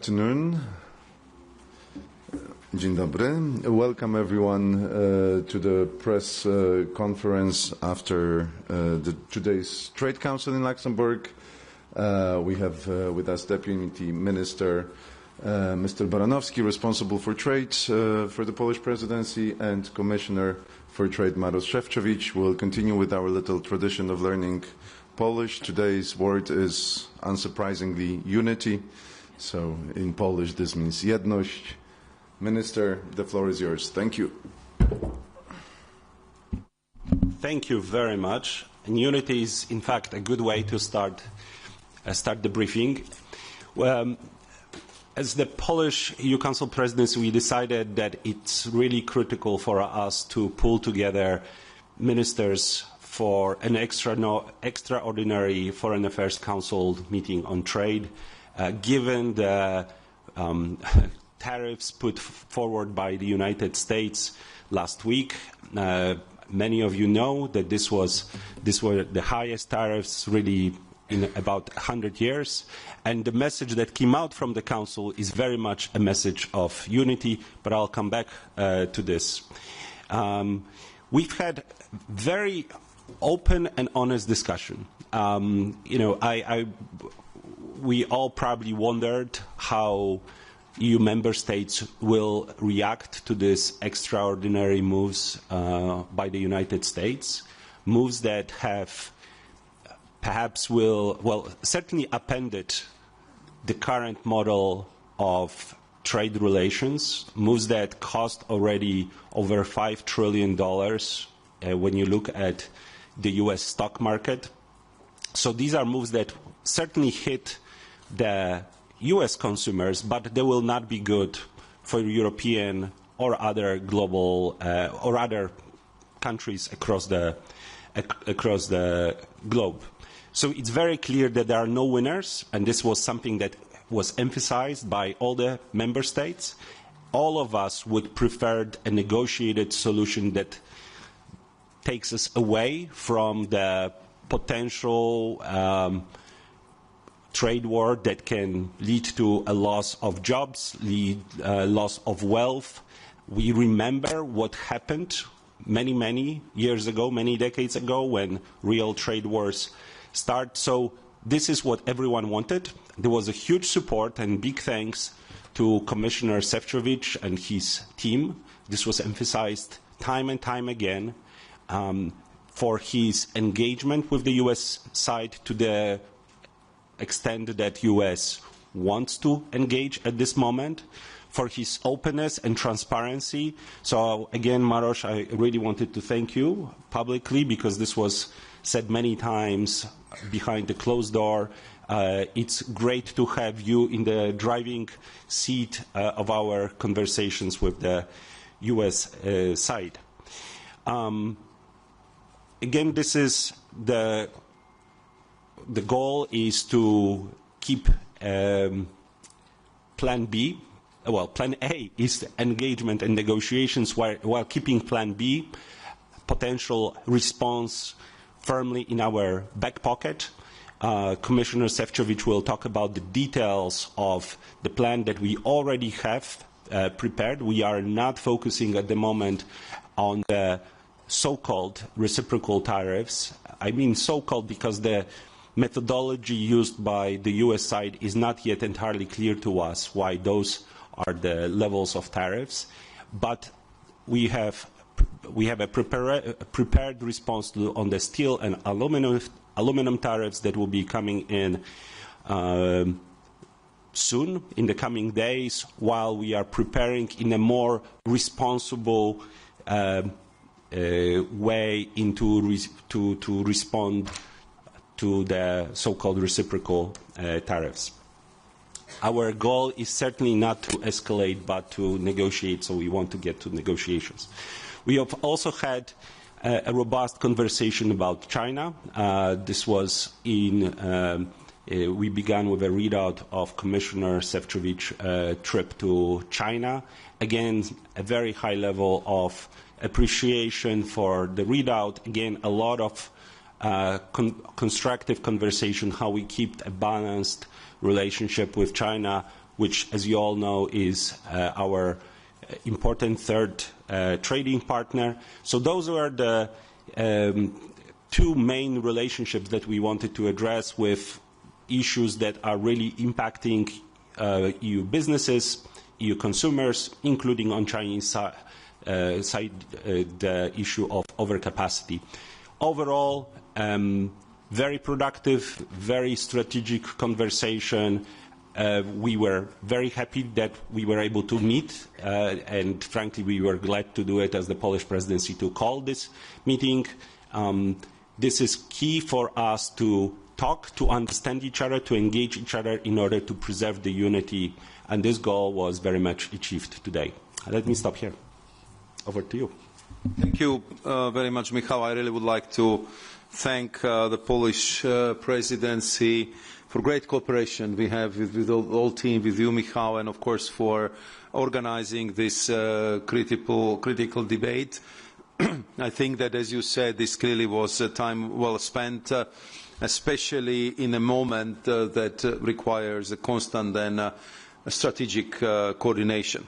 Afternoon. Dzień dobry. Welcome everyone to the press conference after today's Trade Council in Luxembourg. We have with us Deputy Minister Mr. Baranowski, responsible for trade for the Polish presidency, and Commissioner for Trade Maroš Šefčovič. We'll continue with our little tradition of learning Polish. Today's word is, unsurprisingly, unity. So in Polish this means jedność. Minister, the floor is yours. Thank you. Thank you very much. And unity is, in fact, a good way to start the briefing. As the Polish EU Council presidency, we decided that it's really critical for us to pull together ministers for an extraordinary Foreign Affairs Council meeting on trade. Given the tariffs put forward by the United States last week, many of you know that these were the highest tariffs really in about 100 years, and the message that came out from the Council is very much a message of unity, but I'll come back to this. We've had very open and honest discussion. We all probably wondered how EU member states will react to these extraordinary moves by the United States, moves that have certainly upended the current model of trade relations, moves that cost already over $5 trillion when you look at the US stock market. So these are moves that certainly hit the US consumers, but they will not be good for European or other global or other countries across the globe. So it's very clear that there are no winners, and this was something that was emphasized by all the member states. All of us would prefer a negotiated solution that takes us away from the potential trade war that can lead to a loss of jobs, loss of wealth. We remember what happened many years ago, many decades ago, when real trade wars started. So this is what everyone wanted. There was a huge support, and big thanks to Commissioner Šefčovič and his team. This was emphasized time and time again for his engagement with the US side to the extent that US wants to engage at this moment, for his openness and transparency. So again, Maroš, I really wanted to thank you publicly, because this was said many times behind the closed door. It's great to have you in the driving seat of our conversations with the US side. Again, this is the goal is to keep Plan B. Well, Plan A is engagement and negotiations, while keeping Plan B, potential response, firmly in our back pocket. Commissioner Šefčovič will talk about the details of the plan that we already have prepared. We are not focusing at the moment on the so-called reciprocal tariffs. I mean so-called because the methodology used by the US side is not yet entirely clear to us why those are the levels of tariffs. But we have a prepared response on the steel and aluminum tariffs that will be coming in soon, in the coming days, while we are preparing in a more responsible way to respond to the so-called reciprocal tariffs. Our goal is certainly not to escalate, but to negotiate, so we want to get to negotiations. We have also had a robust conversation about China. This was we began with a readout of Commissioner Šefčovič's trip to China. Again, a very high level of appreciation for the readout. Again, a lot of constructive conversation, how we keep a balanced relationship with China which, as you all know, is our important third trading partner. So those were the two main relationships that we wanted to address with issues that are really impacting EU businesses, EU consumers, including on Chinese side the issue of overcapacity. Overall, very productive, very strategic conversation. We were very happy that we were able to meet, and frankly, we were glad to do it as the Polish presidency to call this meeting. This is key for us to talk, to understand each other, to engage each other in order to preserve the unity, and this goal was very much achieved today. Let me stop here. Over to you. Thank you very much, Michał. I really would like to thank the Polish presidency for great cooperation we have with the whole team, with you, Michał, and of course for organizing this critical debate. I think that, as you said, this clearly was a time well spent, especially in a moment that requires a constant and strategic coordination.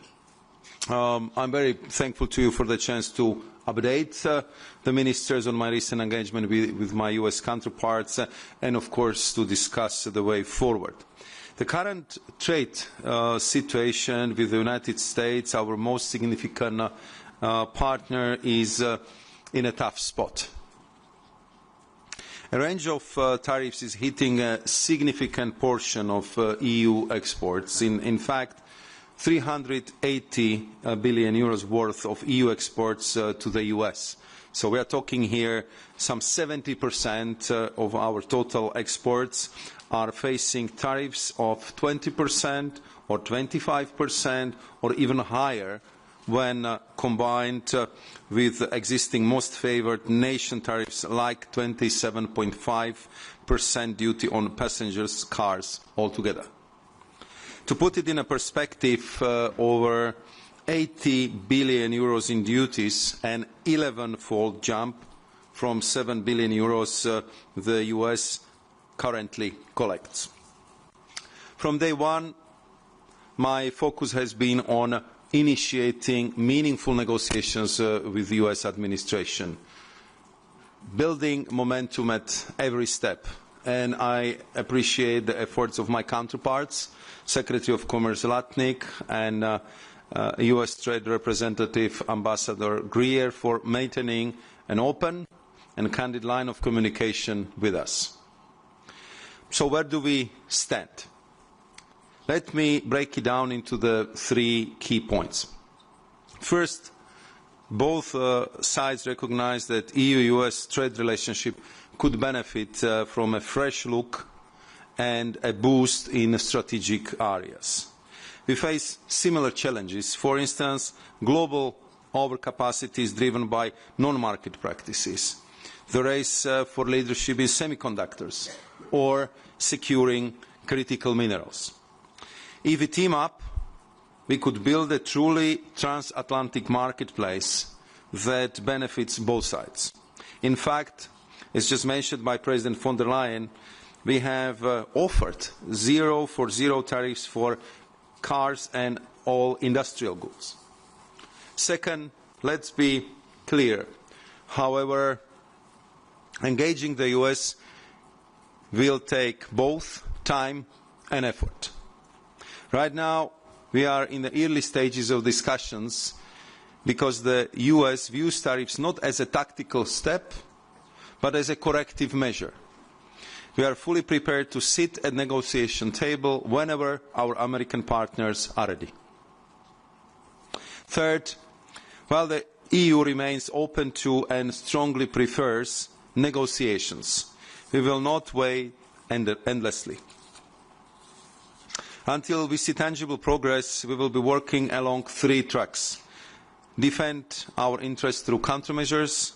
I'm very thankful to you for the chance to update the ministers on my recent engagement with my US counterparts and, of course, to discuss the way forward. The current trade situation with the United States, our most significant partner, is in a tough spot. A range of tariffs is hitting a significant portion of EU exports. In fact, 380 billion euros worth of EU exports to the US. So we are talking here some 70% of our total exports are facing tariffs of 20% or 25% or even higher when combined with existing most favored nation tariffs like 27.5% duty on passengers' cars altogether. To put it in a perspective, over 80 billion euros in duties, an 11-fold jump from 7 billion euros the US currently collects. From day one, my focus has been on initiating meaningful negotiations with the US administration, building momentum at every step. And I appreciate the efforts of my counterparts, Secretary of Commerce Latnik and US Trade Representative Ambassador Greer, for maintaining an open and candid line of communication with us. So where do we stand? Let me break it down into the three key points. First, both sides recognize that EU-US trade relationship could benefit from a fresh look and a boost in strategic areas. We face similar challenges. For instance, global overcapacity is driven by non-market practices, the race for leadership in semiconductors, or securing critical minerals. If we team up, we could build a truly transatlantic marketplace that benefits both sides. In fact, as just mentioned by President von der Leyen, we have offered 0 for 0 tariffs for cars and all industrial goods. Second, let's be clear. However, engaging the US will take both time and effort. Right now, we are in the early stages of discussions because the US views tariffs not as a tactical step, but as a corrective measure. We are fully prepared to sit at the negotiation table whenever our American partners are ready. Third, while the EU remains open to and strongly prefers negotiations, we will not wait endlessly. Until we see tangible progress, we will be working along three tracks: defend our interests through countermeasures,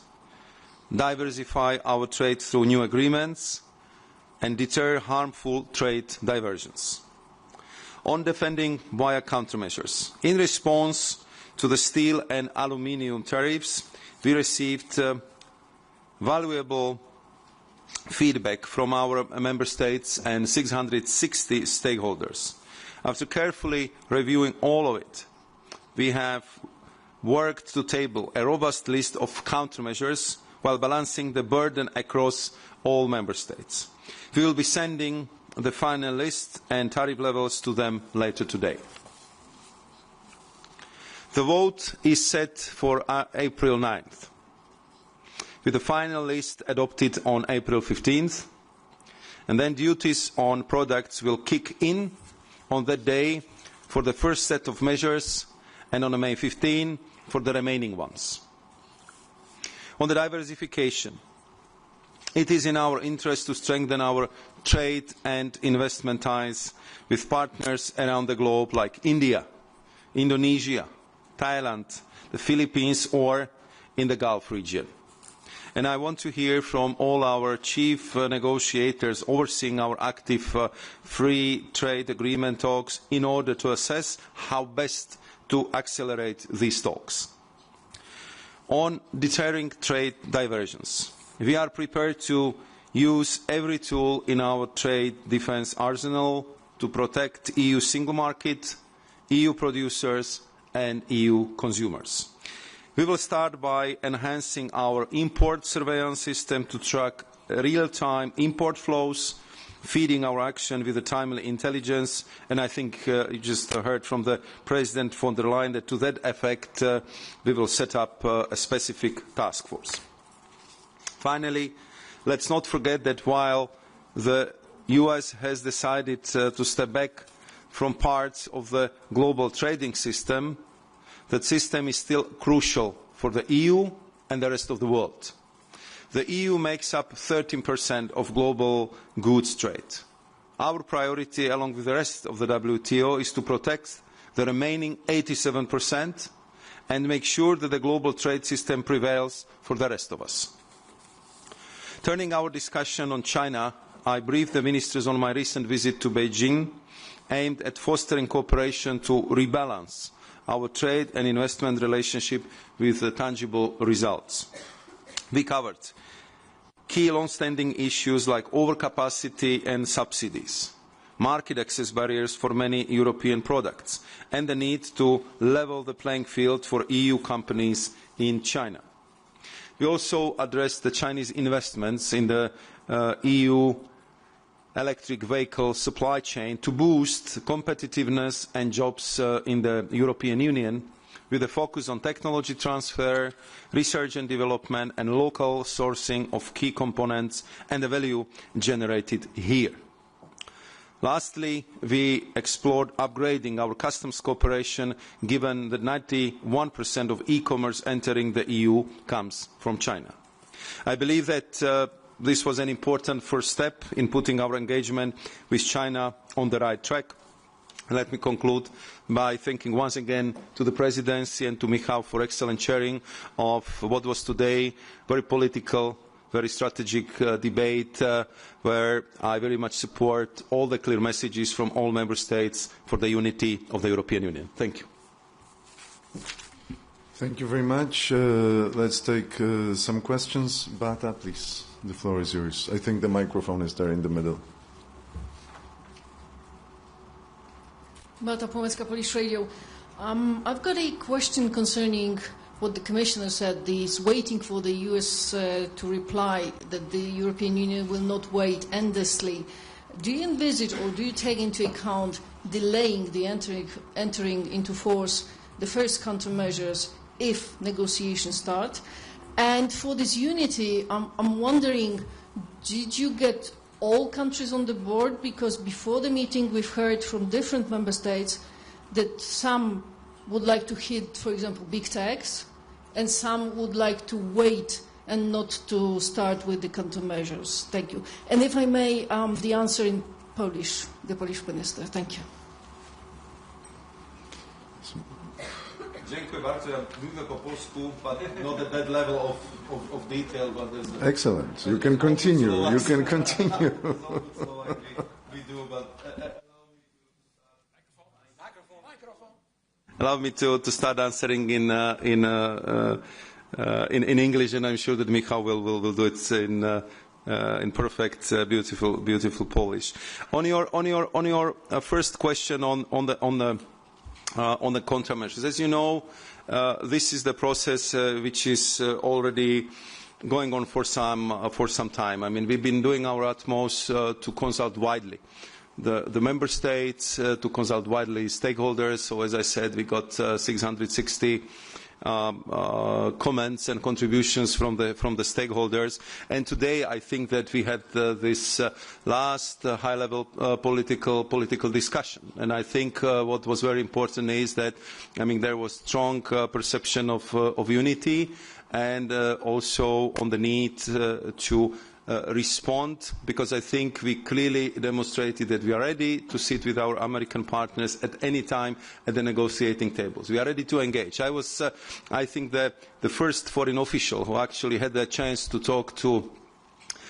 diversify our trade through new agreements, and deter harmful trade diversions. On defending via countermeasures, in response to the steel and aluminium tariffs, we received valuable feedback from our member states and 660 stakeholders. After carefully reviewing all of it, we have worked to table a robust list of countermeasures while balancing the burden across all member states. We will be sending the final list and tariff levels to them later today. The vote is set for April 9th, with the final list adopted on April 15th, and then duties on products will kick in on that day for the first set of measures, and on May 15 for the remaining ones. On the diversification, it is in our interest to strengthen our trade and investment ties with partners around the globe like India, Indonesia, Thailand, the Philippines, or in the Gulf region. And I want to hear from all our chief negotiators overseeing our active free trade agreement talks in order to assess how best to accelerate these talks. On deterring trade diversions, we are prepared to use every tool in our trade defence arsenal to protect EU single market, EU producers and EU consumers. We will start by enhancing our import surveillance system to track real-time import flows, feeding our action with a timely intelligence, and I think you just heard from the President von der Leyen that to that effect we will set up a specific task force. Finally, let's not forget that while the US has decided to step back from parts of the global trading system, that system is still crucial for the EU and the rest of the world. The EU makes up 13% of global goods trade. Our priority, along with the rest of the WTO, is to protect the remaining 87% and make sure that the global trade system prevails for the rest of us. Turning our discussion on China, I briefed the ministers on my recent visit to Beijing, aimed at fostering cooperation to rebalance our trade and investment relationship with tangible results. We covered key long-standing issues like overcapacity and subsidies, market access barriers for many European products, and the need to level the playing field for EU companies in China. We also addressed the Chinese investments in the EU electric vehicle supply chain to boost competitiveness and jobs in the European Union, with a focus on technology transfer, research and development, and local sourcing of key components and the value generated here. Lastly, we explored upgrading our customs cooperation, given that 91% of e-commerce entering the EU comes from China. I believe that this was an important first step in putting our engagement with China on the right track. Let me conclude by thanking once again to the Presidency and to Michał for excellent chairing of what was today very political, very strategic debate where I very much support all the clear messages from all Member States for the unity of the European Union. Thank you. Thank you very much. Let's take some questions. Bata, please. The floor is yours. I think the microphone is there in the middle. Marta Pomecka, Polish Radio. I've got a question concerning what the Commissioner said. He's waiting for the US to reply that the European Union will not wait endlessly. Do you envisage or do you take into account delaying the entering into force the first countermeasures if negotiations start? And for this unity, I'm wondering, did you get all countries on the board? Because before the meeting we've heard from different member states that some would like to hit, for example, big tax, and some would like to wait and not to start with the countermeasures. Thank you. And if I may, the answer in Polish, the Polish minister. Thank you. Dziękuję bardzo. Ja mówię po polsku, but not at that level of detail. But excellent. You can continue. You can continue. Allow me to start answering in English, and I'm sure that Michał will do it in perfect, beautiful Polish. On your first question on the countermeasures, as you know, this is the process which is already going on for some time. I mean, we've been doing our utmost to consult widely the member states, to consult widely stakeholders. So, as I said, we got 660 comments and contributions from the stakeholders. And today, I think that we had this last high-level political discussion. And I think what was very important is that, I mean, there was strong perception of unity, and also on the need to respond, because I think we clearly demonstrated that we are ready to sit with our American partners at any time at the negotiating tables. We are ready to engage. I was, I think, the first foreign official who actually had the chance to talk to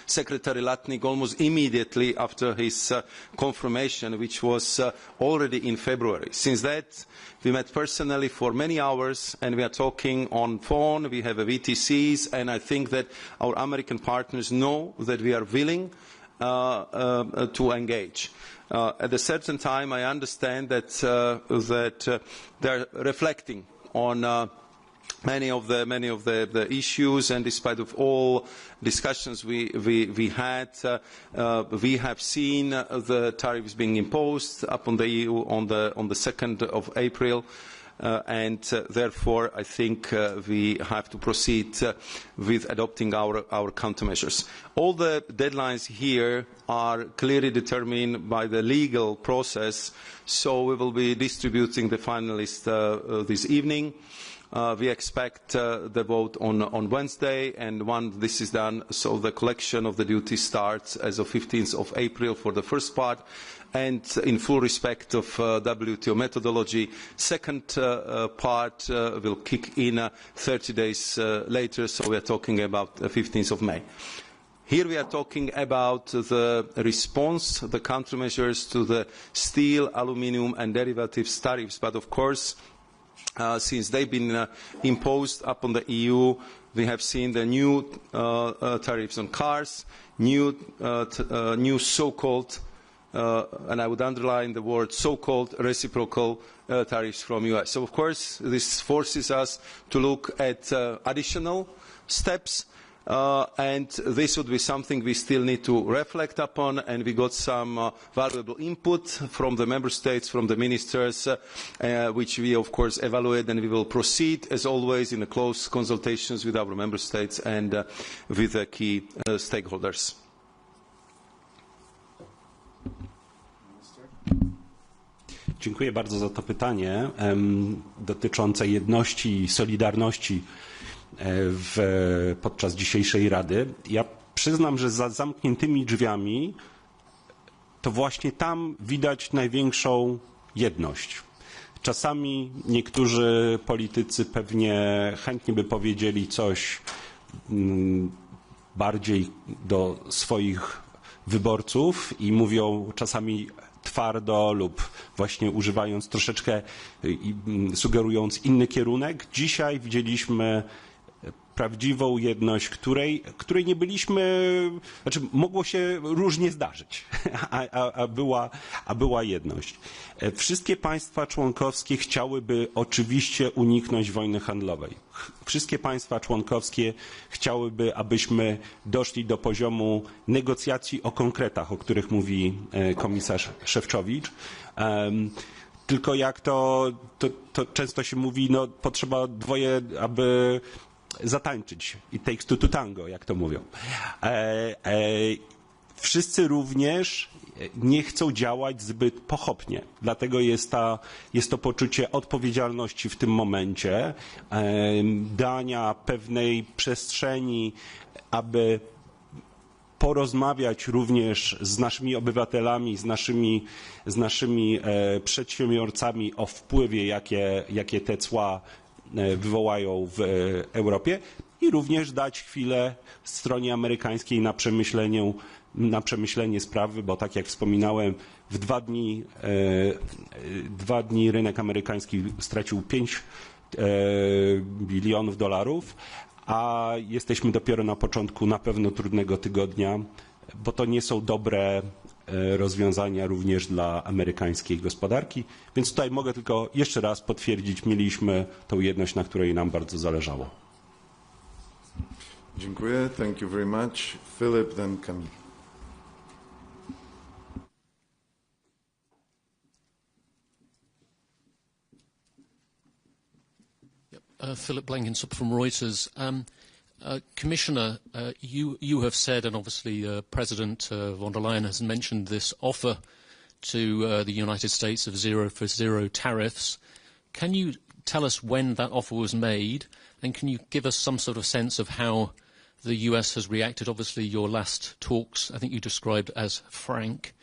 Secretary Latnik almost immediately after his confirmation, which was already in February. Since that, we met personally for many hours, and we are talking on phone. We have VTCs, and I think that our American partners know that we are willing to engage. At a certain time, I understand that they are reflecting on many of the issues, and despite of all discussions we had, we have seen the tariffs being imposed upon the EU on the 2nd of April, and therefore I think we have to proceed with adopting our countermeasures. All the deadlines here are clearly determined by the legal process, so we will be distributing the finalists this evening. We expect the vote on Wednesday, and once this is done, so the collection of the duty starts as of 15th of April for the first part, and in full respect of WTO methodology, second part will kick in 30 days later, so we are talking about 15th of May. Here we are talking about the response, the countermeasures to the steel, aluminium and derivatives tariffs, but of course, since they've been imposed upon the EU, we have seen the new tariffs on cars, new so-called, and I would underline the word so-called reciprocal tariffs from US. So, of course, this forces us to look at additional steps, and this would be something we still need to reflect upon, and we got some valuable input from the member states, from the ministers, which we of course evaluate, and we will proceed as always in close consultations with our member states and with the key stakeholders. Dziękuję bardzo za to pytanie dotyczące jedności i solidarności podczas dzisiejszej Rady. Ja przyznam, że za zamkniętymi drzwiami to właśnie tam widać największą jedność. Czasami niektórzy politycy pewnie chętnie by powiedzieli coś bardziej do swoich wyborców i mówią czasami twardo lub właśnie używając troszeczkę, sugerując inny kierunek. Dzisiaj widzieliśmy prawdziwą jedność, której nie byliśmy, znaczy mogło się różnie zdarzyć, a była jedność. Wszystkie państwa członkowskie chciałyby oczywiście uniknąć wojny handlowej. Wszystkie państwa członkowskie chciałyby, abyśmy doszli do poziomu negocjacji o konkretach, o których mówi komisarz Šefčovič. Tylko jak to często się mówi, no potrzeba dwoje, aby zatańczyć. It takes two to tango, jak to mówią. Wszyscy również nie chcą działać zbyt pochopnie. Dlatego jest to poczucie odpowiedzialności w tym momencie, dania pewnej przestrzeni, aby porozmawiać również z naszymi obywatelami, z naszymi przedsiębiorcami o wpływie, jakie te cła wywołają w Europie, i również dać chwilę stronie amerykańskiej na przemyślenie sprawy, bo tak jak wspominałem, w 2 dni rynek amerykański stracił $5 bilionów, a jesteśmy dopiero na początku na pewno trudnego tygodnia, bo to nie są dobre rozwiązania również dla amerykańskiej gospodarki. Więc tutaj mogę tylko jeszcze raz potwierdzić, mieliśmy tą jedność, na której nam bardzo zależało. Dziękuję. Thank you very much. Philip, then Camille. Philip Blenkinsop from Reuters. Commissioner, you have said, and obviously President von der Leyen has mentioned this offer to the United States of zero for zero tariffs. Can you tell us when that offer was made, and can you give us some sort of sense of how the US has reacted? Obviously, your last talks, I think you described as frank.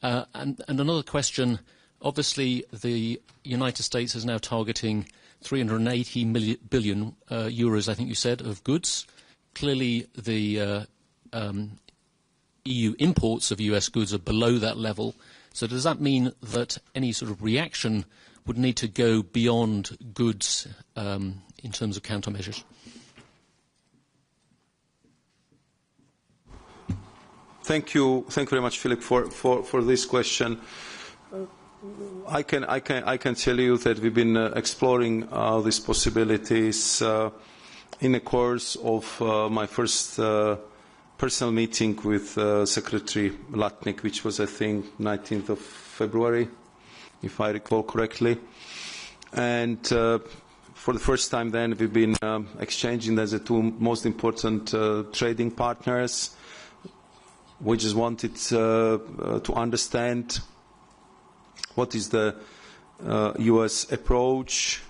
And another question, obviously the United States is now targeting 380 billion euros, I think you said, of goods. Clearly, the EU imports of US goods are below that level. So does that mean that any sort of reaction would need to go beyond goods in terms of countermeasures? Thank you very much, Philip, for this question. I can tell you that we've been exploring these possibilities in the course of my first personal meeting with Secretary Latnik, which was, I think, 19th of February, if I recall correctly. And for the first time then, we've been exchanging as the two most important trading partners. We just wanted to understand what is the US approach,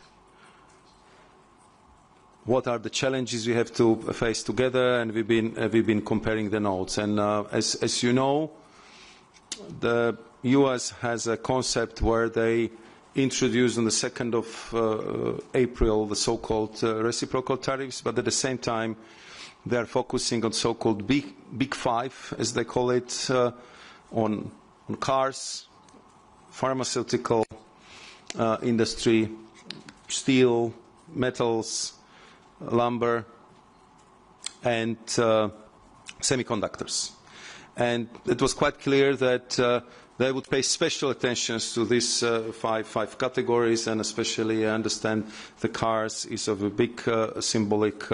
what are the challenges we have to face together, and we've been comparing the notes. And as you know, the US has a concept where they introduced on the 2nd of April the so-called reciprocal tariffs, but at the same time they are focusing on so-called big five, as they call it, on cars, pharmaceutical industry, steel, metals, lumber, and semiconductors. And it was quite clear that they would pay special attention to these five categories, and especially I understand the cars is of a big symbolic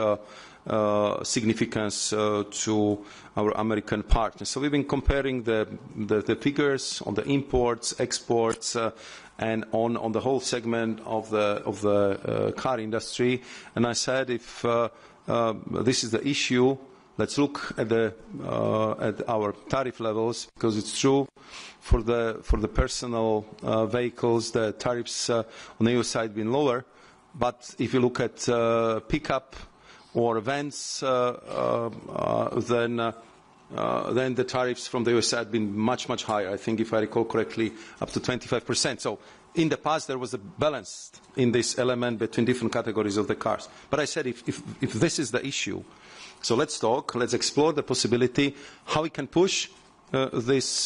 significance to our American partners. So we've been comparing the figures on the imports, exports, and on the whole segment of the car industry. And I said, if this is the issue, let's look at our tariff levels, because it's true for the personal vehicles, the tariffs on the EU side have been lower. But if you look at pickup or vans, then the tariffs from the US had been much higher. I think, if I recall correctly, up to 25%. So in the past there was a balance in this element between different categories of the cars. But I said, if this is the issue, so let's talk, let's explore the possibility how we can push these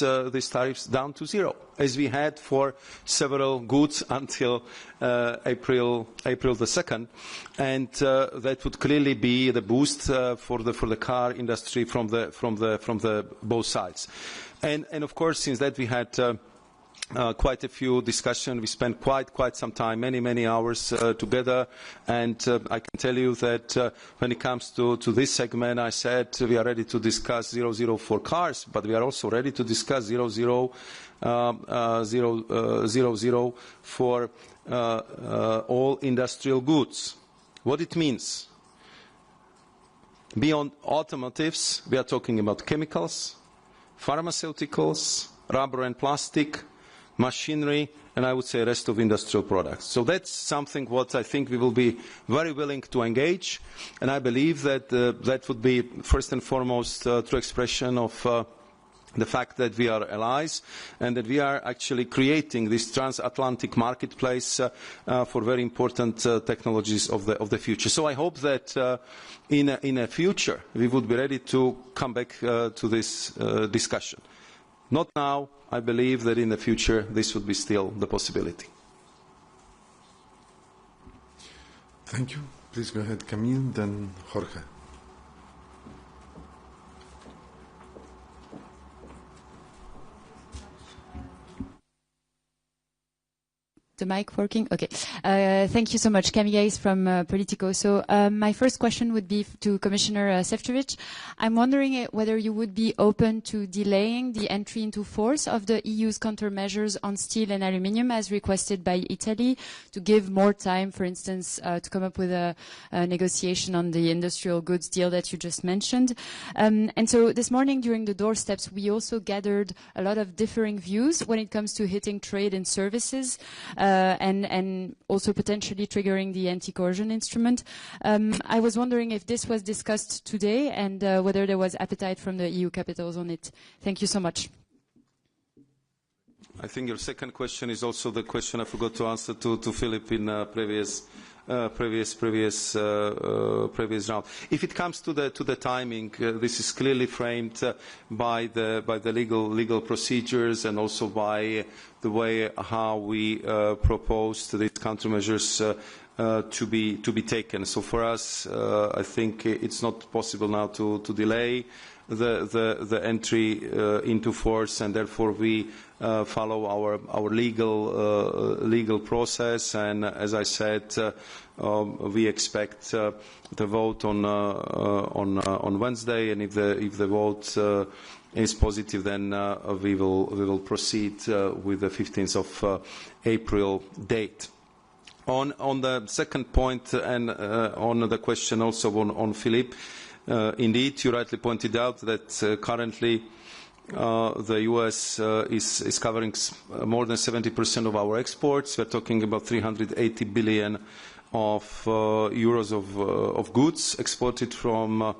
tariffs down to zero, as we had for several goods until April the 2nd, and that would clearly be the boost for the car industry from the both sides. And of course, since that we had quite a few discussions. We spent quite some time, many hours together, and I can tell you that when it comes to this segment, I said we are ready to discuss 0 for cars, but we are also ready to discuss 0 for all industrial goods. What it means? Beyond automotives, we are talking about chemicals, pharmaceuticals, rubber and plastic, machinery, and I would say rest of industrial products. So that's something what I think we will be very willing to engage, and I believe that that would be first and foremost true expression of the fact that we are allies and that we are actually creating this transatlantic marketplace for very important technologies of the future. So I hope that in a future we would be ready to come back to this discussion. Not now. I believe that in the future this would be still the possibility. Thank you. Please go ahead, Camille, then Jorge. The mic working? Okay. Thank you so much. Camille Hayes from Politico. So my first question would be to Commissioner Šefčovič. I'm wondering whether you would be open to delaying the entry into force of the EU's countermeasures on steel and aluminium as requested by Italy, to give more time, for instance, to come up with a negotiation on the industrial goods deal that you just mentioned. And so this morning during the doorsteps, we also gathered a lot of differing views when it comes to hitting trade and services, and also potentially triggering the anti-coercion instrument. I was wondering if this was discussed today and whether there was appetite from the EU capitals on it. Thank you so much. I think your second question is also the question I forgot to answer to Philip in previous round. If it comes to the timing, this is clearly framed by the legal procedures and also by the way how we propose these countermeasures to be taken. So for us, I think it's not possible now to delay the entry into force, and therefore we follow our legal process. And as I said, we expect the vote on Wednesday, and if the vote is positive, then we will proceed with the 15th of April date. On the second point, and on the question also on Philippe, indeed, you rightly pointed out that currently the US is covering more than 70% of our exports. We're talking about 380 billion of euros of goods exported from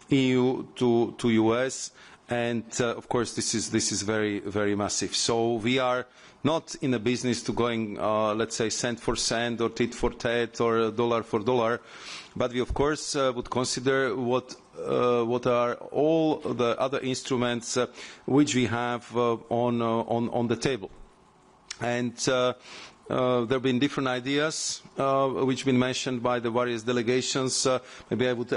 EU to US, and of course this is very, very massive. So we are not in a business to going, let's say, cent for cent or tit for tat or dollar for dollar, but we of course would consider what are all the other instruments which we have on the table. And there have been different ideas which have been mentioned by the various delegations. Maybe I would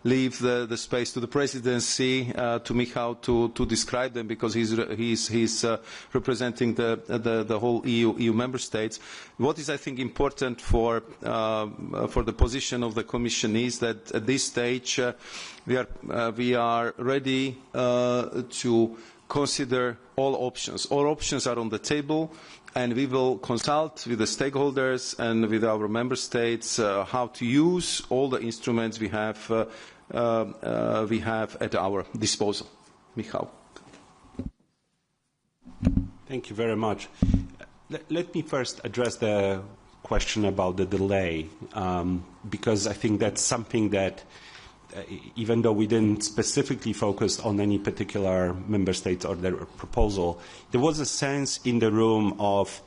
leave the space to the Presidency, to Michał, to describe them, because he's representing the whole EU member states. What is, I think, important for the position of the Commission is that at this stage we are ready to consider all options. All options are on the table, and we will consult with the stakeholders and with our member states how to use all the instruments we have at our disposal. Michał. Thank you very much. Let me first address the question about the delay, because I think that's something that, even though we didn't specifically focus on any particular member state or their proposal, there was a sense in the room of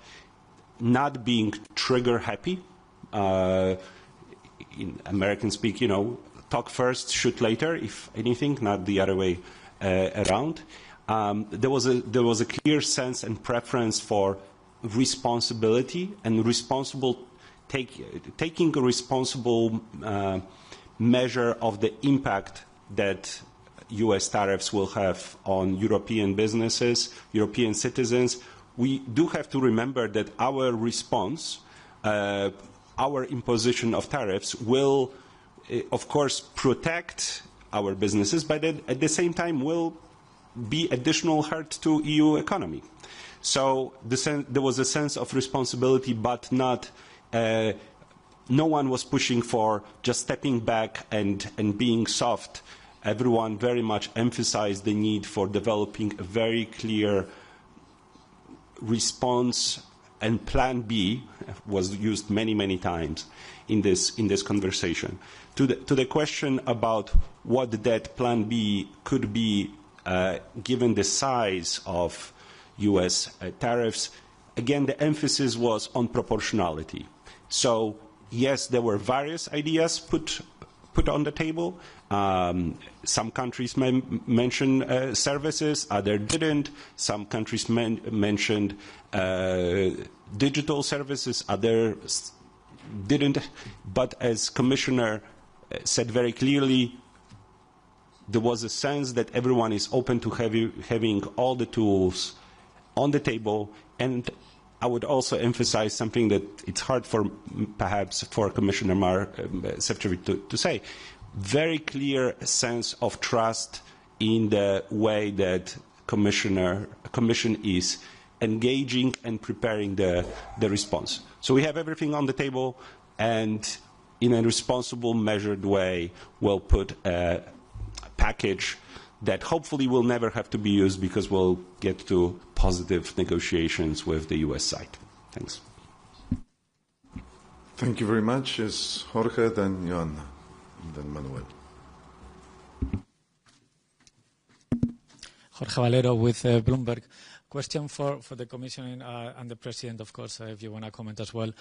not being trigger happy. In American speak, talk first, shoot later, if anything, not the other way around. There was a clear sense and preference for responsibility and taking a responsible measure of the impact that U.S. tariffs will have on European businesses, European citizens. We do have to remember that our response, our imposition of tariffs will, of course, protect our businesses, but at the same time will be additional hurt to EU economy. So there was a sense of responsibility, but not no one was pushing for just stepping back and being soft. Everyone very much emphasized the need for developing a very clear response, and Plan B was used many, many times in this conversation. To the question about what that Plan B could be, given the size of U.S. tariffs, again, the emphasis was on proportionality. So yes, there were various ideas put on the table. Some countries mentioned services, others didn't. Some countries mentioned digital services, others didn't, but as Commissioner said very clearly, there was a sense that everyone is open to having all the tools on the table. And I would also emphasize something that it's hard for perhaps for Commissioner Šefčovič to say. Very clear sense of trust in the way that Commission is engaging and preparing the response. So we have everything on the table, and in a responsible, measured way, we'll put a package that hopefully will never have to be used because we'll get to positive negotiations with the US side. Thanks. Thank you very much. It's Jorge, then Joanna, then Manuel. Jorge Valero with Bloomberg. Question for the Commission and the President, of course, if you want to comment as well.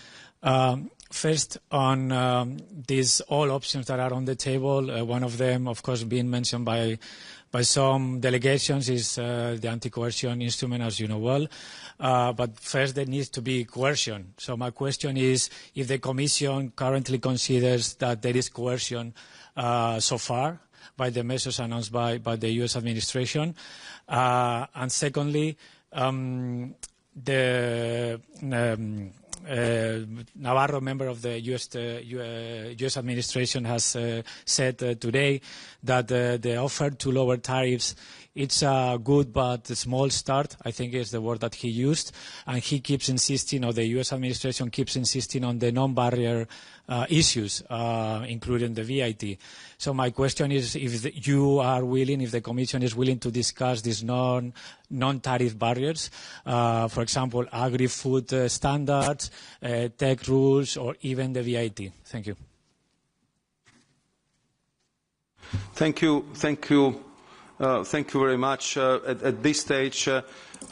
First, on these all options that are on the table, one of them, of course, being mentioned by some delegations is the anti-coercion instrument, as you know well. But first, there needs to be coercion. So my question is if the Commission currently considers that there is coercion so far by the measures announced by the U.S. administration. And secondly, the Navarro, member of the U.S. administration, has said today that the offer to lower tariffs, it's a good but small start, I think is the word that he used, and he keeps insisting, or the U.S. administration keeps insisting on the non-barrier issues, including the VAT. So my question is if you are willing, if the Commission is willing to discuss these non-tariff barriers, for example, agri-food standards, tech rules, or even the VAT. Thank you. Thank you very much. At this stage,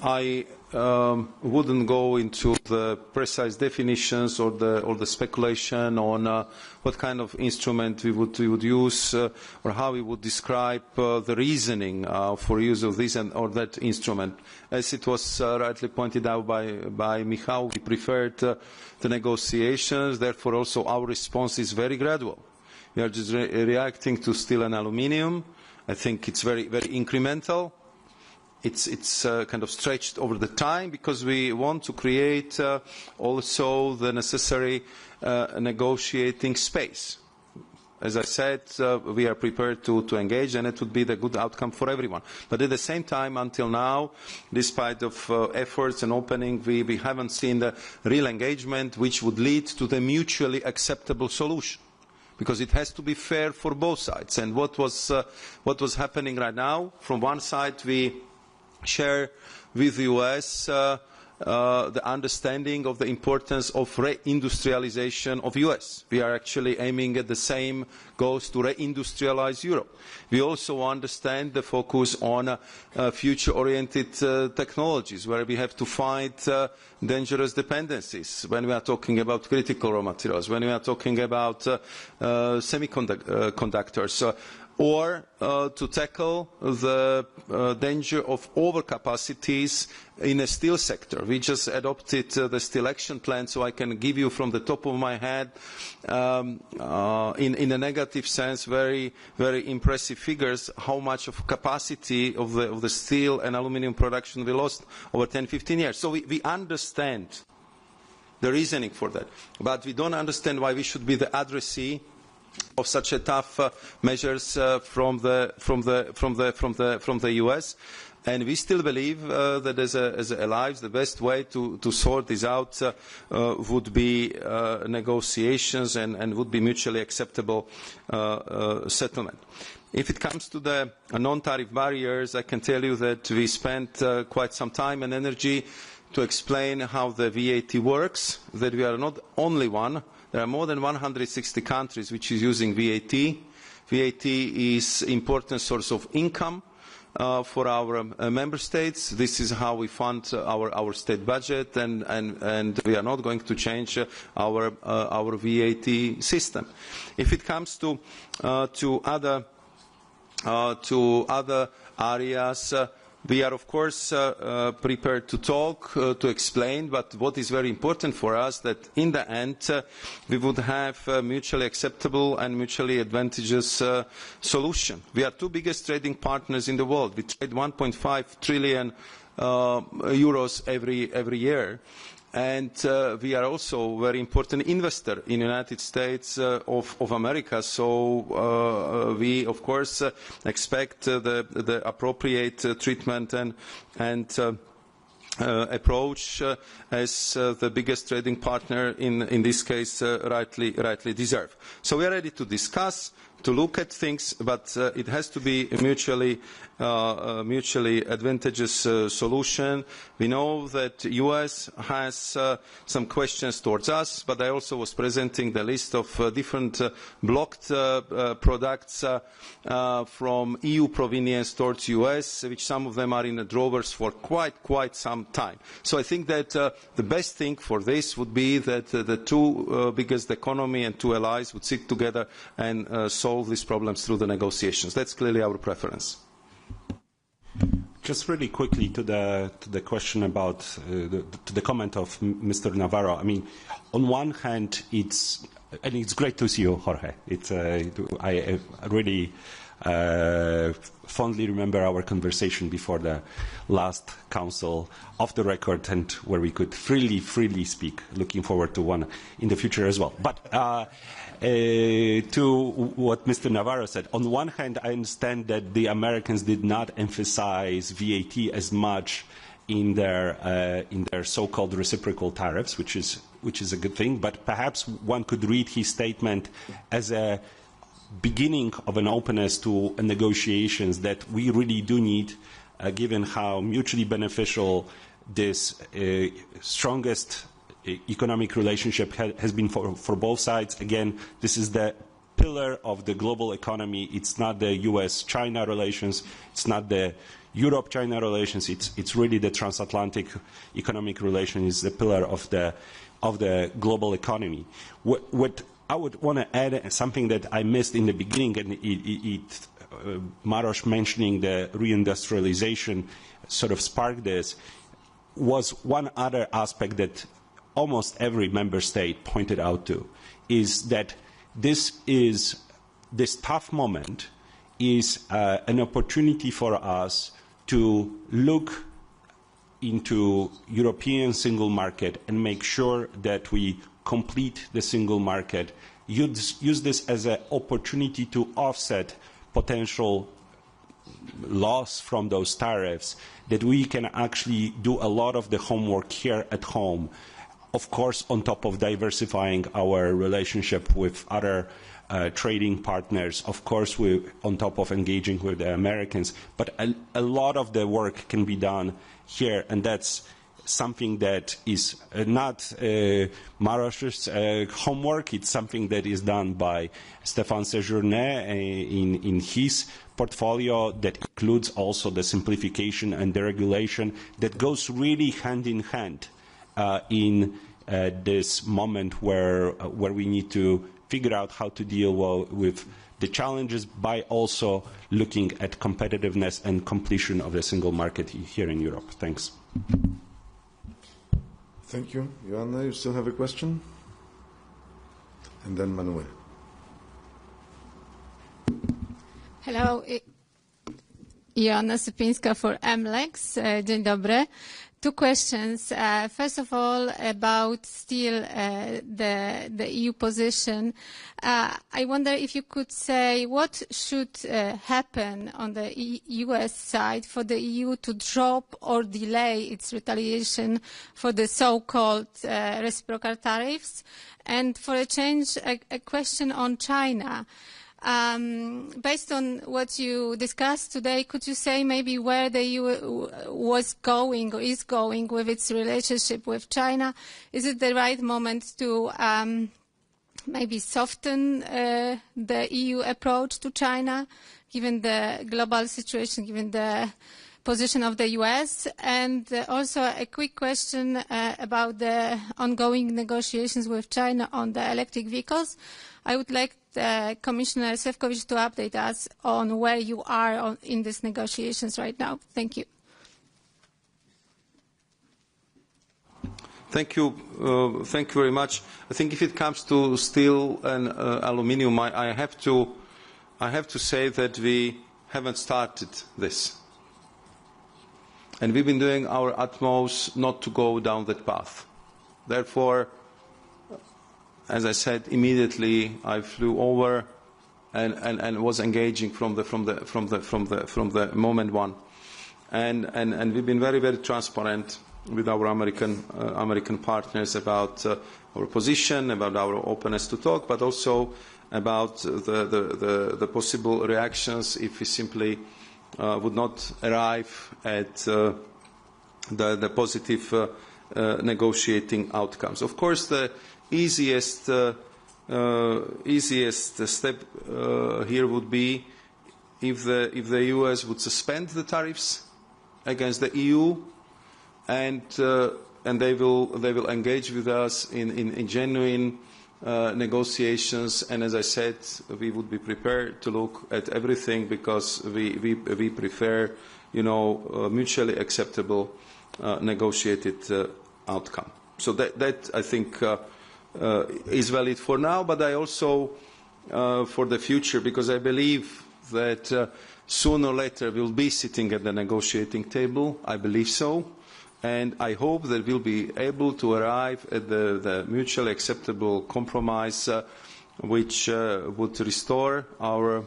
I wouldn't go into the precise definitions or the speculation on what kind of instrument we would use or how we would describe the reasoning for use of this or that instrument. As it was rightly pointed out by Michał, we preferred the negotiations. Therefore, also our response is very gradual. We are just reacting to steel and aluminium. I think it's very, very incremental. It's kind of stretched over the time because we want to create also the necessary negotiating space. As I said, we are prepared to engage, and it would be the good outcome for everyone. But at the same time, until now, despite of efforts and opening, we haven't seen the real engagement which would lead to the mutually acceptable solution. Because it has to be fair for both sides. And what was happening right now, from one side we share with the US the understanding of the importance of reindustrialization of US. We are actually aiming at the same goals to reindustrialize Europe. We also understand the focus on future-oriented technologies, where we have to fight dangerous dependencies when we are talking about critical raw materials, when we are talking about semiconductors, or to tackle the danger of overcapacities in the steel sector. We just adopted the Steel Action Plan, so I can give you from the top of my head, in a negative sense, very, very impressive figures, how much of capacity of the steel and aluminium production we lost over 10-15 years. So we understand the reasoning for that, but we don't understand why we should be the addressee of such a tough measures from the US, and we still believe that as allies, the best way to sort this out would be negotiations and would be mutually acceptable settlement. If it comes to the non-tariff barriers, I can tell you that we spent quite some time and energy to explain how the VAT works, that we are not only one. There are more than 160 countries which is using VAT. VAT is an important source of income for our member states. This is how we fund our state budget, and we are not going to change our VAT system. If it comes to other areas, We are, of course, prepared to talk, to explain, but what is very important for us that in the end we would have a mutually acceptable and mutually advantageous solution. We are two biggest trading partners in the world. We trade 1.5 trillion euros every year. And we are also a very important investor in the United States of America. So we, of course, expect the appropriate treatment and approach as the biggest trading partner in this case rightly deserve. So we are ready to discuss, to look at things, but it has to be a mutually advantageous solution. We know that the US has some questions towards us, but I also was presenting the list of different blocked products from EU provenience towards US, which some of them are in the drawers for quite some time. So I think that the best thing for this would be that the two biggest economy and two allies would sit together and solve these problems through the negotiations. That's clearly our preference. Just really quickly to the question about to the comment of Mr. Navarro. I mean, on one hand, it's great to see you, Jorge. I really fondly remember our conversation before the last council, off the record, and where we could freely speak. Looking forward to one in the future as well. But to what Mr. Navarro said, on one hand, I understand that the Americans did not emphasize VAT as much in their so-called reciprocal tariffs, which is a good thing. But perhaps one could read his statement as a beginning of an openness to negotiations that we really do need, given how mutually beneficial this strongest economic relationship has been for both sides. Again, this is the pillar of the global economy. It's not the US-China relations. It's not the Europe-China relations. It's really the transatlantic economic relation is the pillar of the global economy. What I would want to add something that I missed in the beginning, and Maros mentioning the reindustrialization sort of sparked this, was one other aspect that almost every member state pointed out to, is that this tough moment is an opportunity for us to look into European single market and make sure that we complete the single market, use this as an opportunity to offset potential loss from those tariffs, that we can actually do a lot of the homework here at home, of course on top of diversifying our relationship with other trading partners, of course on top of engaging with the Americans, but a lot of the work can be done here, and that's something that is not Maros's homework. It's something that is done by Stéphane Séjourné in his portfolio, that includes also the simplification and the regulation that goes really hand in hand in this moment where we need to figure out how to deal with the challenges by also looking at competitiveness and completion of the single market here in Europe. Thanks. Thank you. Joanna, you still have a question? And then Manuel. Hello. Joanna Sypińska for MLEX. Dzień dobry. Two questions. First of all, about still the EU position. I wonder if you could say what should happen on the US side for the EU to drop or delay its retaliation for the so-called reciprocal tariffs. And for a change, a question on China. Based on what you discussed today, could you say maybe where the EU was going or is going with its relationship with China? Is it the right moment to maybe soften the EU approach to China, given the global situation, given the position of the US? And also a quick question about the ongoing negotiations with China on the electric vehicles. I would like Commissioner Šefčovič to update us on where you are in these negotiations right now. Thank you. Thank you very much. I think if it comes to steel and aluminium, I have to say that we haven't started this. And we've been doing our utmost not to go down that path. Therefore, as I said, immediately I flew over and was engaging from the moment one. And we've been very, very transparent with our American partners about our position, about our openness to talk, but also about the possible reactions if we simply would not arrive at the positive negotiating outcomes. Of course, the easiest step here would be if the US would suspend the tariffs against the EU, and they will engage with us in genuine negotiations. And as I said, we would be prepared to look at everything because we prefer, mutually acceptable negotiated outcome. So that I think is valid for now, but I also for the future, because I believe that sooner or later we'll be sitting at the negotiating table. I believe so. And I hope that we'll be able to arrive at the mutually acceptable compromise which would restore our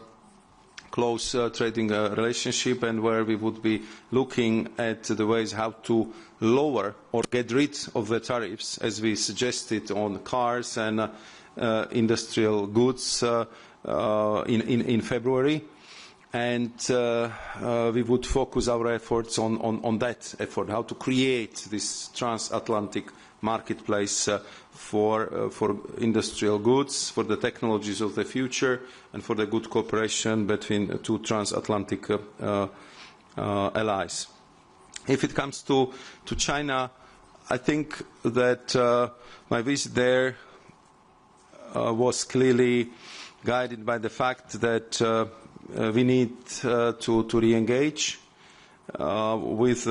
close trading relationship, and where we would be looking at the ways how to lower or get rid of the tariffs, as we suggested, on cars and industrial goods in February. And we would focus our efforts on that effort, how to create this transatlantic marketplace for industrial goods, for the technologies of the future, and for the good cooperation between two transatlantic allies. If it comes to China, I think that my visit there was clearly guided by the fact that we need to re-engage with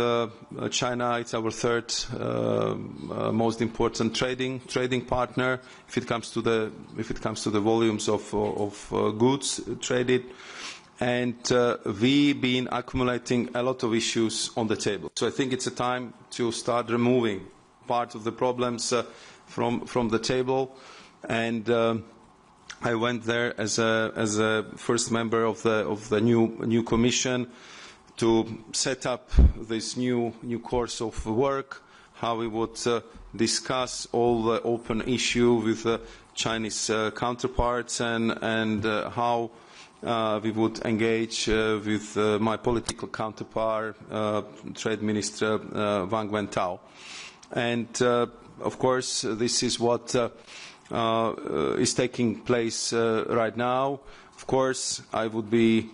China. It's our third most important trading partner if it comes to the volumes of goods traded, and we've been accumulating a lot of issues on the table. So I think it's a time to start removing part of the problems from the table. And I went there as a first member of the new Commission to set up this new course of work, how we would discuss all the open issues with Chinese counterparts, and how we would engage with my political counterpart, Trade Minister Wang Wentao. And of course, this is what is taking place right now. Of course, I would be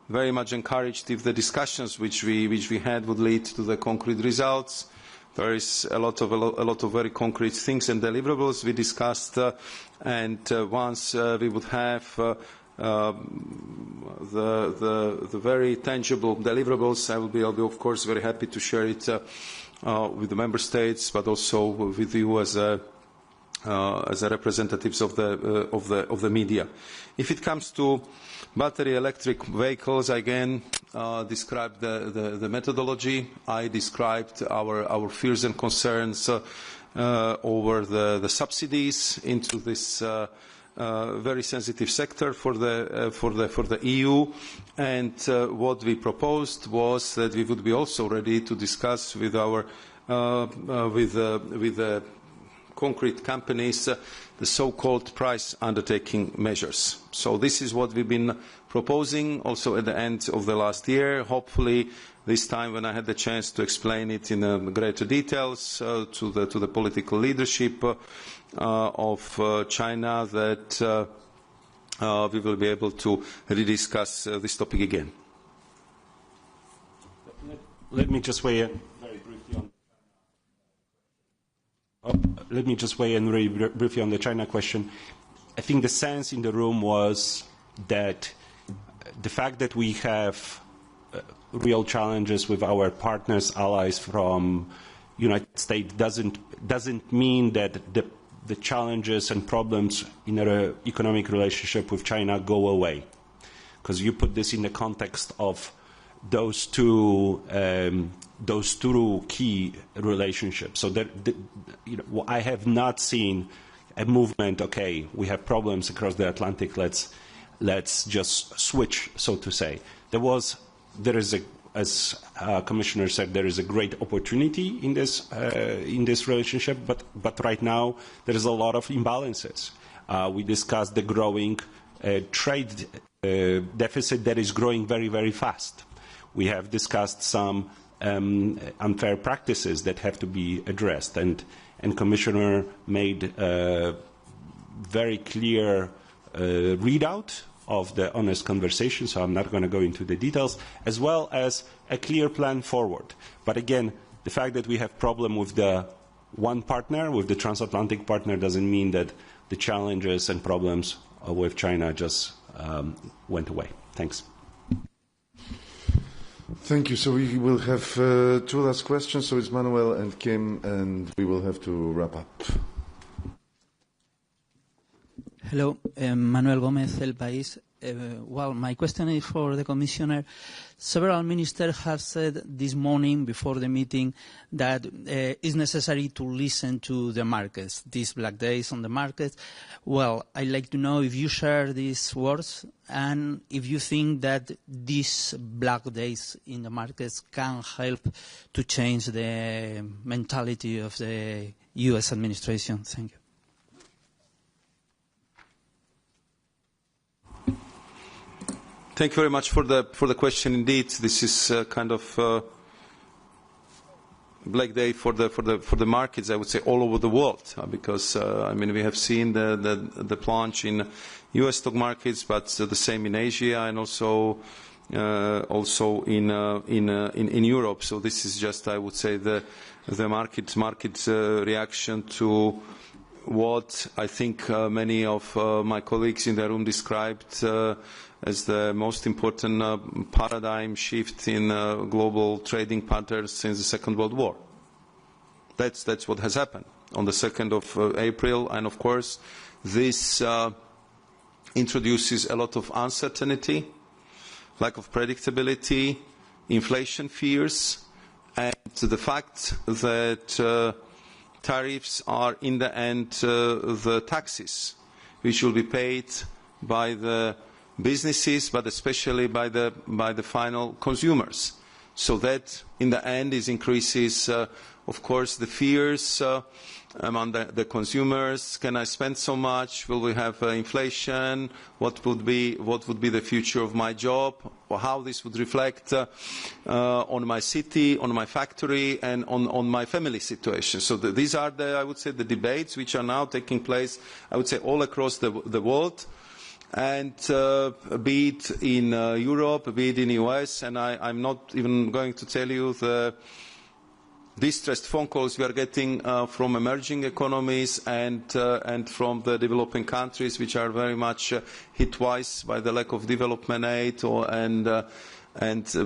very much encouraged if the discussions which we had would lead to the concrete results. There is a lot of very concrete things and deliverables we discussed, and once we would have the very tangible deliverables, I will be of course very happy to share it with the member states, but also with you as representatives of the media. If it comes to battery electric vehicles, again described the methodology. I described our fears and concerns over the subsidies into this very sensitive sector for the EU, and what we proposed was that we would be also ready to discuss with our with the concrete companies the so-called price undertaking measures. So this is what we've been proposing also at the end of the last year. Hopefully this time, when I had the chance to explain it in greater details to the political leadership of China, that we will be able to rediscuss this topic again. Let me just weigh in very briefly on. Let me just weigh in very briefly on the China question. I think the sense in the room was that the fact that we have real challenges with our partners, allies from United States doesn't mean that the challenges and problems in our economic relationship with China go away. Because you put this in the context of those two key relationships. So I have not seen a movement. Okay, we have problems across the Atlantic. Let's just switch, so to say. There is as Commissioner said, there is a great opportunity in this relationship. But right now there is a lot of imbalances. We discussed the growing trade deficit that is growing very, very fast. We have discussed some unfair practices that have to be addressed, and Commissioner made a very clear readout of the honest conversation, so I'm not going to go into the details, as well as a clear plan forward. But again, the fact that we have problem with the one partner, with the transatlantic partner, doesn't mean that the challenges and problems with China just went away. Thanks. Thank you. So we will have two last questions. So it's Manuel and Kim, and we will have to wrap up. Hello, Manuel Gomez, El País. Well, my question is for the Commissioner. Several ministers have said this morning before the meeting that it's necessary to listen to the markets, these black days on the markets. Well, I'd like to know if you share these words and if you think that these black days in the markets can help to change the mentality of the U.S. administration. Thank you. Thank you very much for the question. Indeed, this is kind of black day for the markets. I would say all over the world, because I mean we have seen the plunge in U.S. stock markets, but the same in Asia and also in Europe. So this is just, I would say, the market reaction to what I think many of my colleagues in the room described as the most important paradigm shift in global trading patterns since the Second World War. That's what has happened on the 2nd of April, and of course this introduces a lot of uncertainty, lack of predictability, inflation fears, and the fact that tariffs are in the end the taxes which will be paid by the businesses, but especially by the final consumers. So that in the end increases, of course, the fears among the consumers. Can I spend so much? Will we have inflation? What would be the future of my job? Or how this would reflect on my city, on my factory, and on my family situation. So these are I would say, the debates which are now taking place, I would say, all across the world. And be it in Europe, be it in the US, and I'm not even going to tell you the distressed phone calls we are getting from emerging economies and from the developing countries, which are very much hit twice by the lack of development aid and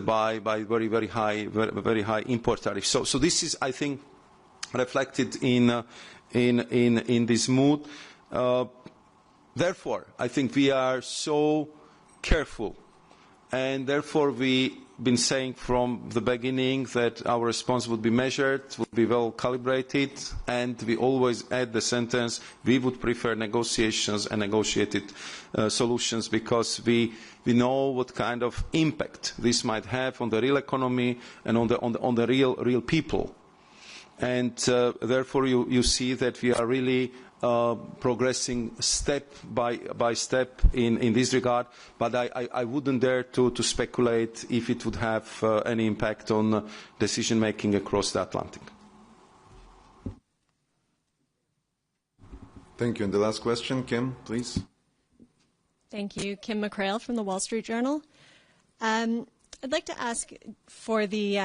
by very high import tariffs. So this is, I think, reflected in this mood. Therefore, I think we are so careful, and therefore we've been saying from the beginning that our response would be measured, would be well calibrated, and we always add the sentence, we would prefer negotiations and negotiated solutions, because we know what kind of impact this might have on the real economy and on the real people. And therefore you see that we are really progressing step by step in this regard, but I wouldn't dare to speculate if it would have any impact on decision making across the Atlantic. Thank you. And the last question, Kim, please. Thank you. Kim McCrail from the Wall Street Journal. I'd like to ask for the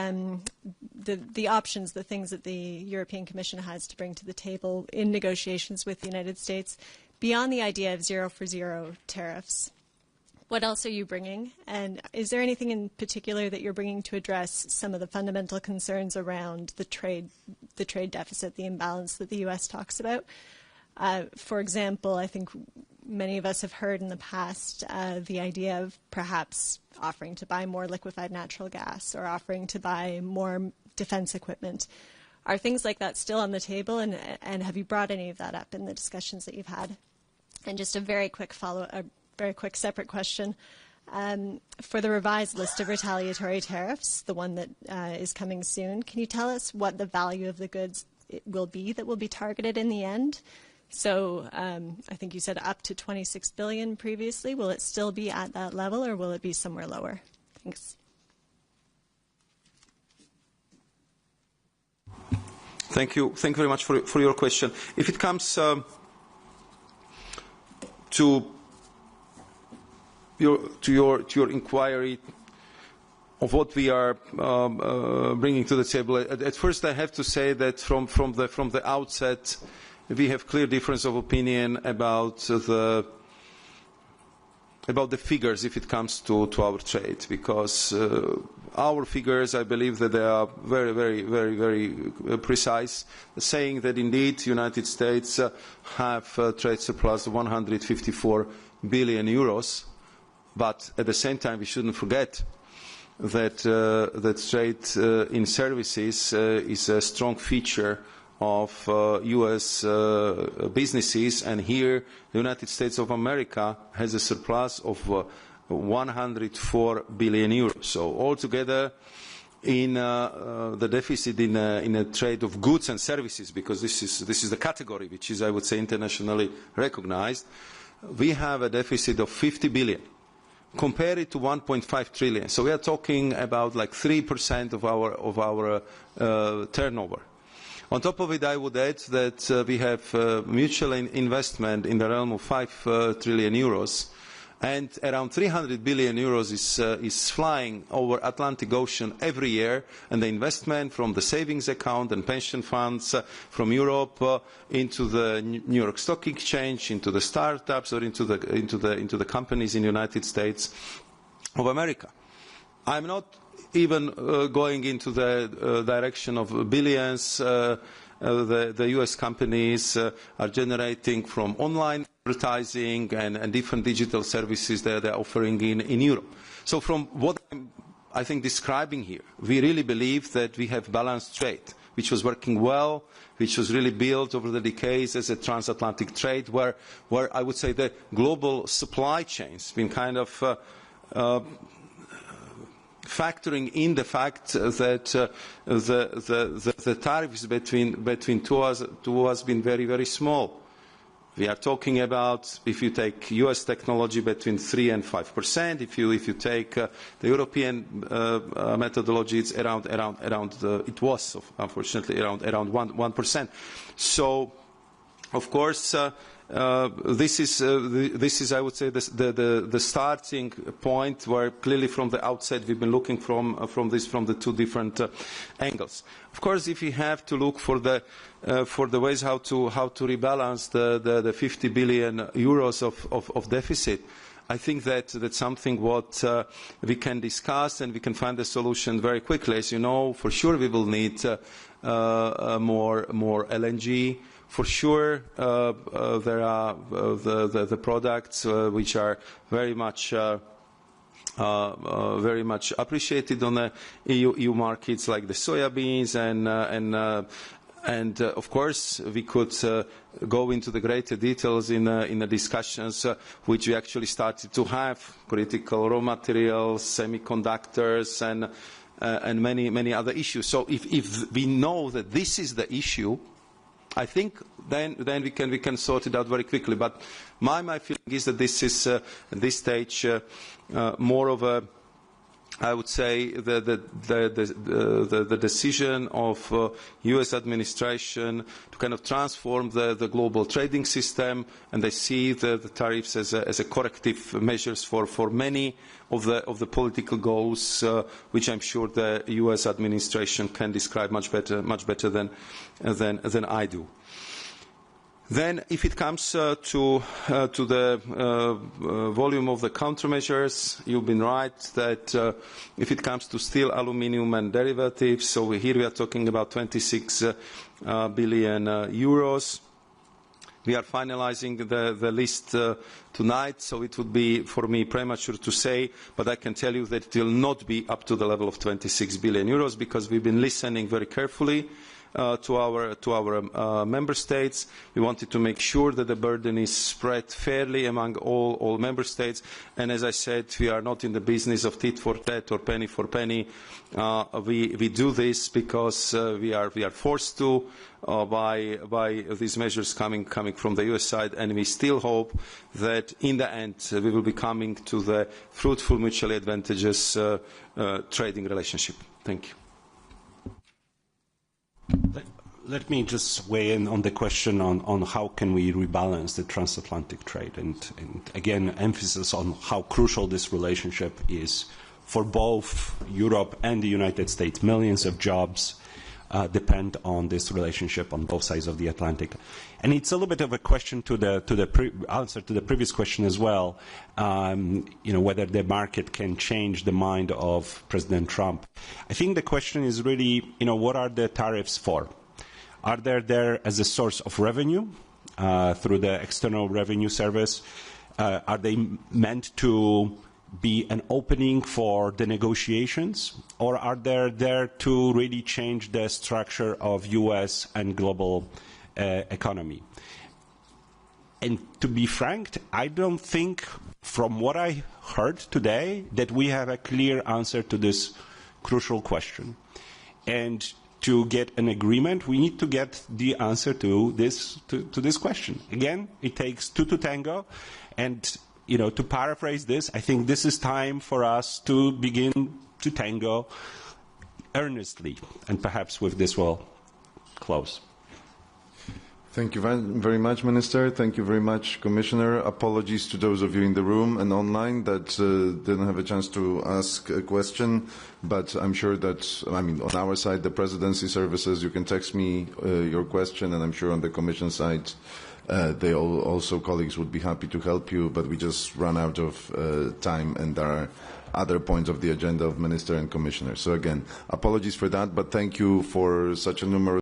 options, the things that the European Commission has to bring to the table in negotiations with the United States, beyond the idea of 0 for 0 tariffs. What else are you bringing? And is there anything in particular that you're bringing to address some of the fundamental concerns around the trade deficit, the imbalance that the U.S. talks about? For example, I think many of us have heard in the past the idea of perhaps offering to buy more liquefied natural gas or offering to buy more defense equipment. Are things like that still on the table, and have you brought any of that up in the discussions that you've had? And just a very quick separate question. For the revised list of retaliatory tariffs, the one that is coming soon, can you tell us what the value of the goods will be that will be targeted in the end? So I think you said up to 26 billion previously. Will it still be at that level, or will it be somewhere lower? Thanks. Thank you very much for your question. If it comes to your inquiry of what we are bringing to the table, at first I have to say that from the outset, we have clear difference of opinion about the figures if it comes to our trade, because our figures, I believe that they are very, very, very, very precise, saying that indeed the United States have a trade surplus of 154 billion euros, but at the same time we shouldn't forget that trade in services is a strong feature of U.S. businesses, and here the United States of America has a surplus of 104 billion euros. So altogether, in the deficit in a trade of goods and services, because this is the category which is, I would say, internationally recognized, we have a deficit of 50 billion. Compare it to 1.5 trillion. So we are talking about like 3% of our turnover. On top of it, I would add that we have mutual investment in the realm of 5 trillion euros, and around 300 billion euros is flying over Atlantic Ocean every year, and the investment from the savings account and pension funds from Europe into the New York Stock Exchange, into the startups, or into the companies in the United States of America. I'm not even going into the direction of billions. The U.S. companies are generating from online advertising and different digital services that they're offering in Europe. So from what I'm, I think, describing here, we really believe that we have balanced trade, which was working well, which was really built over the decades as a transatlantic trade, where I would say the global supply chains been kind of factoring in the fact that the tariffs between two has been very, very small. We are talking about, if you take U.S. technology, between 3 and 5%. If you take the European methodology, it's around it was unfortunately around 1%. So, of course, this is I would say the starting point where clearly from the outset we've been looking from the two different angles. Of course, if we have to look for the ways how to rebalance the 50 billion euros of deficit, I think that's something what we can discuss, and we can find a solution very quickly. As you know, for sure we will need more LNG. For sure, there are the products which are very much appreciated on the EU markets, like the soya beans, and of course we could go into the greater details in the discussions which we actually started to have: critical raw materials, semiconductors, and many other issues. So if we know that this is the issue, I think then we can sort it out very quickly. But my feeling is that this is at this stage more of a, I would say, the decision of U.S. administration to kind of transform the global trading system, and they see the tariffs as a corrective measures for many of the political goals, which I'm sure the U.S. administration can describe much better than I do. Then, if it comes to the volume of the countermeasures, you've been right that if it comes to steel, aluminium and derivatives, so here we are talking about 26 billion euros. We are finalizing the list tonight, so it would be, for me, premature to say, but I can tell you that it will not be up to the level of 26 billion euros because we've been listening very carefully to our member states. We wanted to make sure that the burden is spread fairly among all member states. And as I said, we are not in the business of tit for tat or penny for penny. We do this because we are forced to by these measures coming from the US side, and we still hope that in the end we will be coming to the fruitful, mutually advantageous trading relationship. Thank you. Let me just weigh in on the question on how can we rebalance the transatlantic trade, and again, emphasis on how crucial this relationship is for both Europe and the United States. Millions of jobs depend on this relationship on both sides of the Atlantic. And it's a little bit of a question to the answer to the previous question as well, whether the market can change the mind of President Trump. I think the question is really, what are the tariffs for? Are they there as a source of revenue through the External Revenue Service? Are they meant to be an opening for the negotiations, or are they there to really change the structure of U.S. and global economy? And to be frank, I don't think, from what I heard today, that we have a clear answer to this crucial question. And to get an agreement, we need to get the answer to this question. Again, it takes two to tango, and to paraphrase this, I think this is time for us to begin to tango earnestly, and perhaps with this we'll close. Thank you very much, Minister. Thank you very much, Commissioner. Apologies to those of you in the room and online that didn't have a chance to ask a question, but I'm sure that, on our side, the Presidency services, you can text me your question, and I'm sure on the Commission side, also colleagues would be happy to help you, but we just run out of time, and there are other points of the agenda of Minister and Commissioner. So again, apologies for that, but thank you for such a numerous